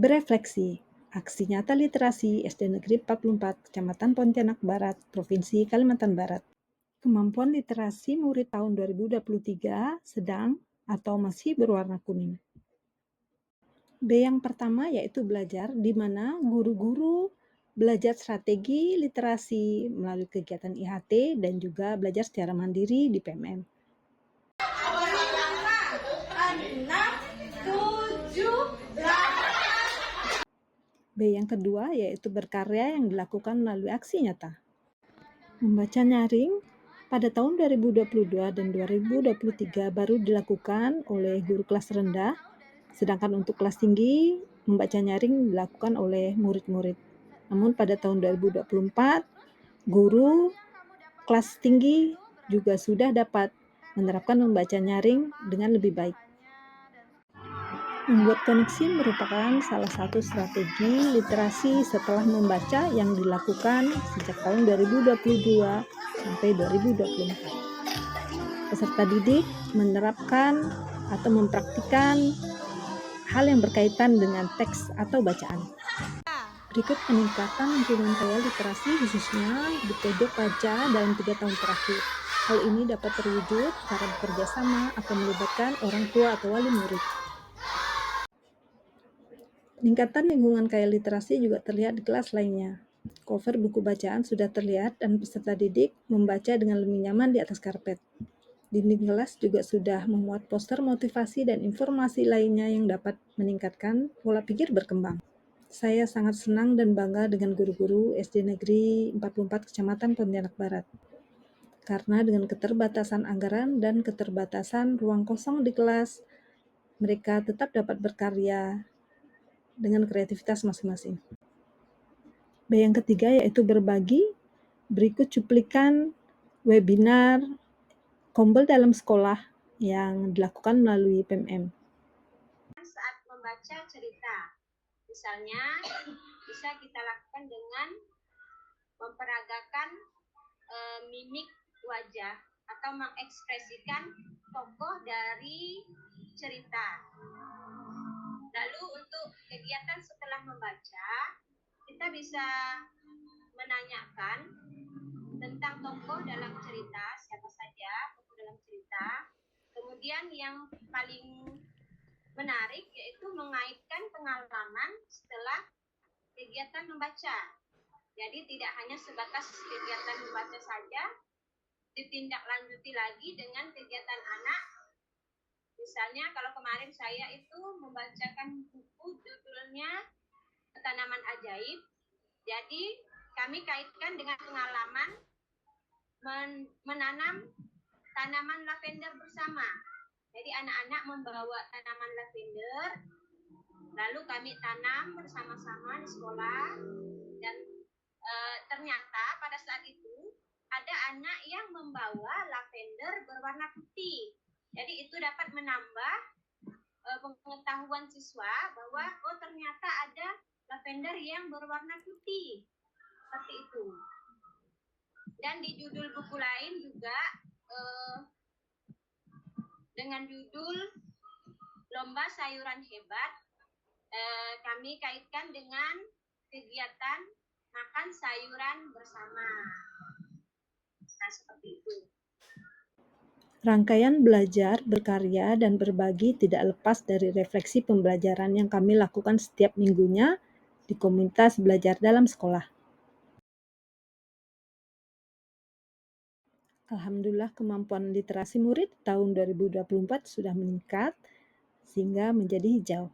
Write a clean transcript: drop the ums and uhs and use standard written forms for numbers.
Berefleksi, aksi nyata literasi SD Negeri 44, Kecamatan Pontianak Barat, Provinsi Kalimantan Barat. Kemampuan literasi murid tahun 2023 sedang atau masih berwarna kuning. B yang pertama yaitu belajar, di mana guru-guru belajar strategi literasi melalui kegiatan IHT dan juga belajar secara mandiri di PMM. 6, 7, 8. B yang kedua yaitu berkarya yang dilakukan melalui aksi nyata. Membaca nyaring pada tahun 2022 dan 2023 baru dilakukan oleh guru kelas rendah, sedangkan untuk kelas tinggi membaca nyaring dilakukan oleh murid-murid. Namun pada tahun 2024, guru kelas tinggi juga sudah dapat menerapkan membaca nyaring dengan lebih baik. Membuat koneksi merupakan salah satu strategi literasi setelah membaca yang dilakukan sejak tahun 2022 sampai 2024. Peserta didik menerapkan atau mempraktikkan hal yang berkaitan dengan teks atau bacaan. Berikut peningkatan lingkungan kaya literasi khususnya di pojok baca dalam 3 tahun terakhir. Hal ini dapat terwujud karena bekerja sama atau melibatkan orang tua atau wali murid. Peningkatan lingkungan kaya literasi juga terlihat di kelas lainnya. Cover buku bacaan sudah terlihat dan peserta didik membaca dengan lebih nyaman di atas karpet. Dinding kelas juga sudah memuat poster motivasi dan informasi lainnya yang dapat meningkatkan pola pikir berkembang. Saya sangat senang dan bangga dengan guru-guru SD Negeri 44 Kecamatan Pontianak Barat. Karena dengan keterbatasan anggaran dan keterbatasan ruang kosong di kelas, mereka tetap dapat berkarya dengan kreativitas masing-masing. B yang ketiga yaitu berbagi. Berikut cuplikan webinar Kombel dalam Sekolah yang dilakukan melalui PMM. Saat membaca cerita, misalnya bisa kita lakukan dengan memperagakan mimik wajah atau mengekspresikan tokoh dari cerita. Lalu untuk kegiatan setelah membaca, kita bisa menanyakan tentang tokoh dalam cerita, siapa saja tokoh dalam cerita. Kemudian yang paling menarik yaitu mengaitkan pengalaman setelah kegiatan membaca. Jadi tidak hanya sebatas kegiatan membaca saja, ditindaklanjuti lagi dengan kegiatan anak. Misalnya kalau kemarin saya itu membacakan buku judulnya Tanaman Ajaib. Jadi kami kaitkan dengan pengalaman menanam tanaman lavender bersama. Jadi anak-anak membawa tanaman lavender, lalu kami tanam bersama-sama di sekolah, dan ternyata pada saat itu ada anak yang membawa lavender berwarna putih. Jadi itu dapat menambah pengetahuan siswa bahwa ternyata ada lavender yang berwarna putih. Seperti itu. Dan di judul buku lain juga dengan judul Lomba Sayuran Hebat, kami kaitkan dengan kegiatan makan sayuran bersama. Nah, seperti itu. Rangkaian belajar, berkarya, dan berbagi tidak lepas dari refleksi pembelajaran yang kami lakukan setiap minggunya di komunitas belajar dalam sekolah. Alhamdulillah kemampuan literasi murid tahun 2024 sudah meningkat sehingga menjadi hijau.